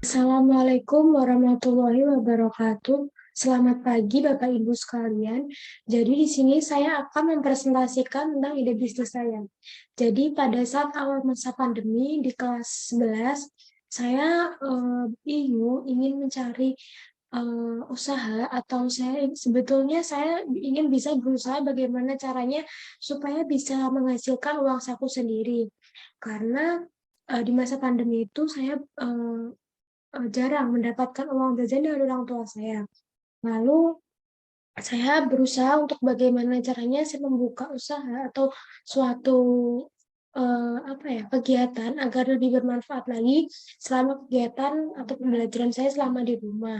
Assalamualaikum warahmatullahi wabarakatuh. Selamat pagi Bapak Ibu sekalian. Jadi di sini saya akan mempresentasikan tentang ide bisnis saya. Jadi pada saat awal masa pandemi di kelas 11, saya bingung ingin mencari usaha atau saya ingin bisa berusaha bagaimana caranya supaya bisa menghasilkan uang saku sendiri. Karena di masa pandemi itu saya jarang mendapatkan uang jajan dari orang tua saya. Lalu saya berusaha untuk bagaimana caranya saya membuka usaha atau suatu kegiatan agar lebih bermanfaat lagi selama kegiatan atau pembelajaran saya selama di rumah.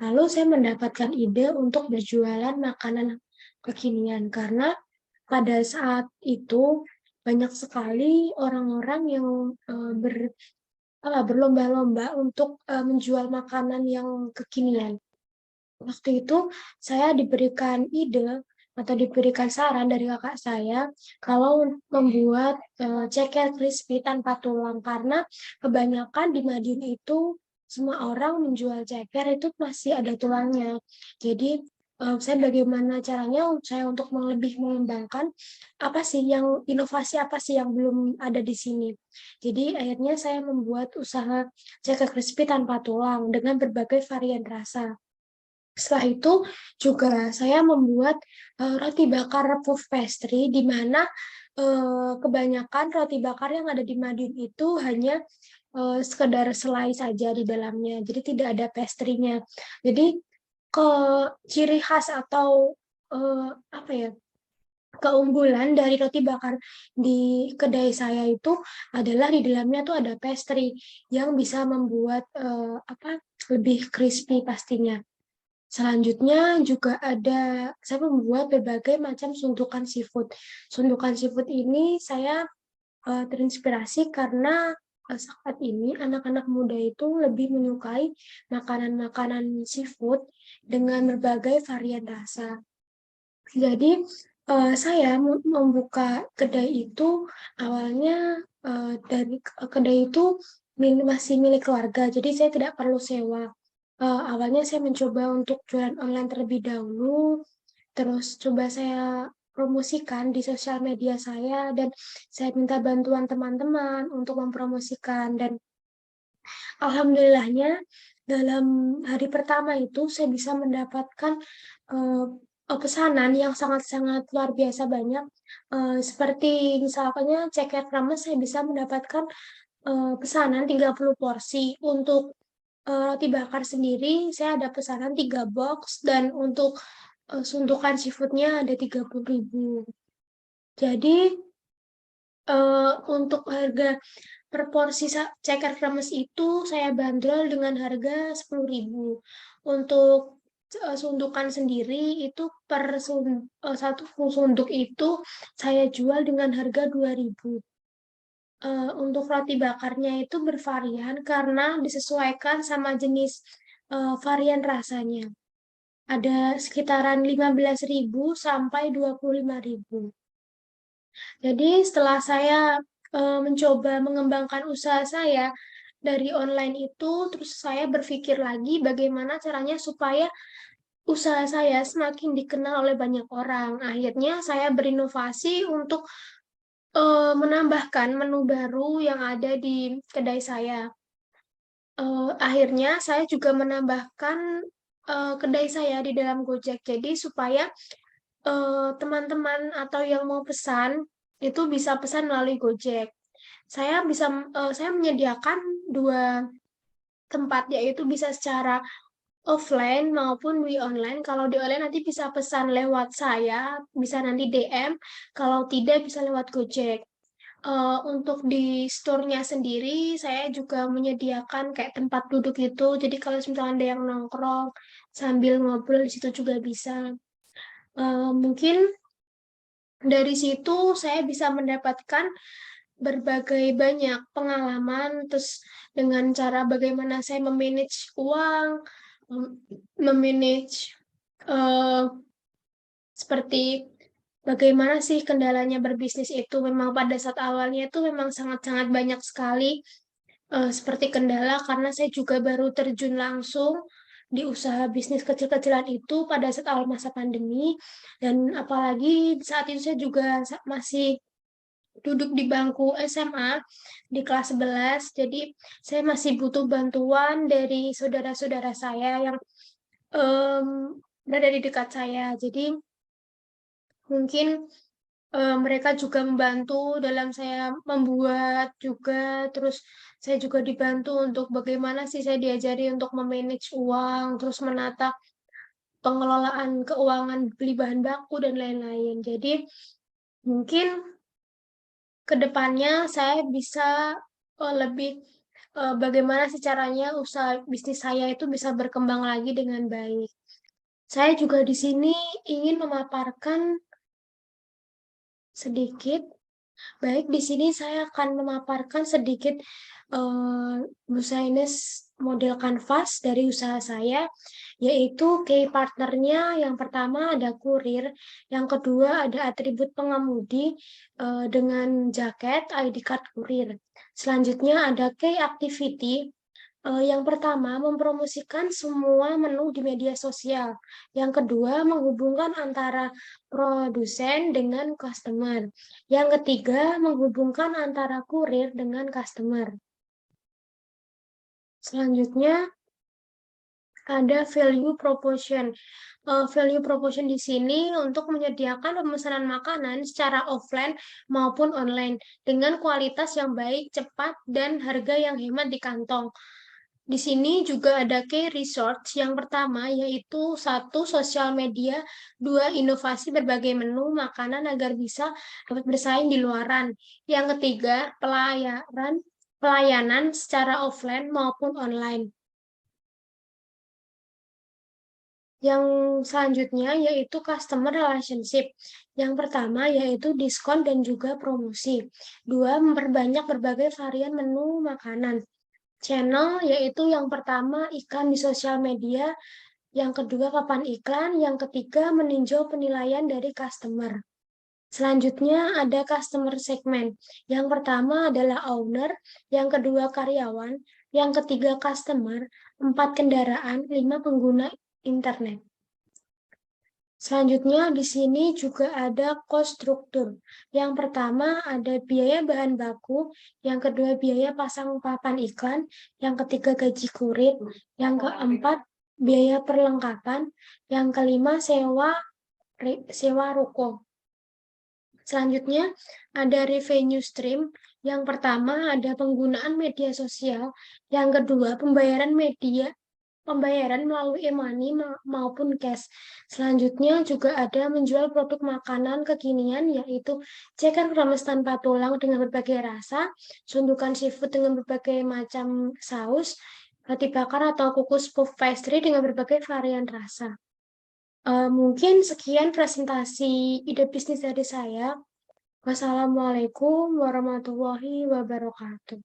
Lalu saya mendapatkan ide untuk berjualan makanan kekinian karena pada saat itu banyak sekali orang-orang yang berlomba-lomba untuk menjual makanan yang kekinian. Waktu itu saya diberikan ide atau diberikan saran dari kakak saya kalau membuat ceker crispy tanpa tulang karena kebanyakan di Madiun itu semua orang menjual ceker itu masih ada tulangnya. Jadi saya bagaimana caranya saya untuk lebih mengembangkan apa sih yang inovasi apa sih yang belum ada di sini. Jadi akhirnya saya membuat usaha ceker crispy tanpa tulang dengan berbagai varian rasa. Setelah itu juga saya membuat roti bakar puff pastry di mana kebanyakan roti bakar yang ada di Madiun itu hanya sekedar selai saja di dalamnya. Jadi tidak ada pastry-nya. Jadi ke ciri khas atau eh, apa ya keunggulan dari roti bakar di kedai saya itu adalah di dalamnya tuh ada pastry yang bisa membuat lebih crispy pastinya. Selanjutnya juga saya membuat berbagai macam suntukan seafood. Suntukan seafood ini saya terinspirasi karena saat ini anak-anak muda itu lebih menyukai makanan-makanan seafood dengan berbagai varian rasa. Jadi saya membuka kedai itu awalnya dari kedai itu masih milik keluarga, jadi saya tidak perlu sewa. Awalnya saya mencoba untuk jualan online terlebih dahulu, terus coba saya promosikan di sosial media saya dan saya minta bantuan teman-teman untuk mempromosikan dan alhamdulillahnya dalam hari pertama itu saya bisa mendapatkan eh, pesanan yang sangat-sangat luar biasa banyak. Seperti misalnya ceker rames saya bisa mendapatkan pesanan 30 porsi. Untuk roti bakar sendiri saya ada pesanan 3 box dan untuk suntukan seafoodnya ada 30.000. Jadi untuk harga per porsi ceker kremes itu saya bandrol dengan harga 10.000. Untuk sundukan sendiri itu satu sunduk itu saya jual dengan harga 2.000. Untuk roti bakarnya itu bervarian karena disesuaikan sama jenis varian rasanya. Ada sekitaran 15.000 sampai 25.000. Jadi setelah saya mencoba mengembangkan usaha saya dari online itu, terus saya berpikir lagi bagaimana caranya supaya usaha saya semakin dikenal oleh banyak orang. Akhirnya saya berinovasi untuk menambahkan menu baru yang ada di kedai saya. Akhirnya saya juga menambahkan kedai saya di dalam Gojek. Jadi supaya teman-teman atau yang mau pesan itu bisa pesan melalui Gojek. Saya menyediakan dua tempat yaitu bisa secara offline maupun di online. Kalau di online nanti bisa pesan lewat saya, bisa nanti DM. Kalau tidak bisa lewat Gojek. Untuk di store-nya sendiri, saya juga menyediakan kayak tempat duduk gitu. Jadi kalau misalnya ada yang nongkrong sambil ngobrol di situ juga bisa. Mungkin dari situ saya bisa mendapatkan berbagai banyak pengalaman, terus dengan cara bagaimana saya memanage uang, memanage eh, seperti bagaimana sih kendalanya berbisnis itu. Memang pada saat awalnya itu memang sangat-sangat banyak sekali seperti kendala karena saya juga baru terjun langsung di usaha bisnis kecil-kecilan itu pada saat awal masa pandemi, dan apalagi saat itu saya juga masih duduk di bangku SMA di kelas 11, jadi saya masih butuh bantuan dari saudara-saudara saya yang em, berada di dekat saya. Jadi mungkin mereka juga membantu dalam saya membuat juga, terus saya juga dibantu untuk bagaimana sih saya diajari untuk memanage uang, terus menata pengelolaan keuangan, beli bahan baku dan lain-lain. Jadi mungkin ke depannya saya bisa lebih bagaimana sih caranya usaha bisnis saya itu bisa berkembang lagi dengan baik. Saya juga di sini ingin memaparkan sedikit. Baik, di sini saya akan memaparkan sedikit busines model kanvas dari usaha saya, yaitu key partnernya yang pertama ada kurir, yang kedua ada atribut pengemudi dengan jaket ID card kurir. Selanjutnya ada key activity. Yang pertama, mempromosikan semua menu di media sosial. Yang kedua, menghubungkan antara produsen dengan customer. Yang ketiga, menghubungkan antara kurir dengan customer. Selanjutnya, ada value proposition. Value proposition di sini untuk menyediakan pemesanan makanan secara offline maupun online dengan kualitas yang baik, cepat, dan harga yang hemat di kantong. Di sini juga ada key research. Yang pertama yaitu satu, sosial media, dua, inovasi berbagai menu makanan agar bisa dapat bersaing di luaran. Yang ketiga, pelayanan secara offline maupun online. Yang selanjutnya yaitu customer relationship. Yang pertama yaitu diskon dan juga promosi. Dua, memperbanyak berbagai varian menu makanan. Channel yaitu yang pertama iklan di sosial media, yang kedua papan iklan, yang ketiga meninjau penilaian dari customer. Selanjutnya ada customer segment. Yang pertama adalah owner, yang kedua karyawan, yang ketiga customer, empat kendaraan, lima pengguna internet. Selanjutnya di sini juga ada cost struktur. Yang pertama ada biaya bahan baku, yang kedua biaya pasang papan iklan, yang ketiga gaji kurir, yang keempat biaya perlengkapan, yang kelima sewa ruko. Selanjutnya ada revenue stream. Yang pertama ada penggunaan media sosial, yang kedua pembayaran melalui e-money maupun cash. Selanjutnya juga ada menjual produk makanan kekinian, yaitu ceker kremes tanpa tulang dengan berbagai rasa, sundukan seafood dengan berbagai macam saus, roti bakar atau kukus puff pastry dengan berbagai varian rasa. Mungkin sekian presentasi ide bisnis dari saya. Wassalamualaikum warahmatullahi wabarakatuh.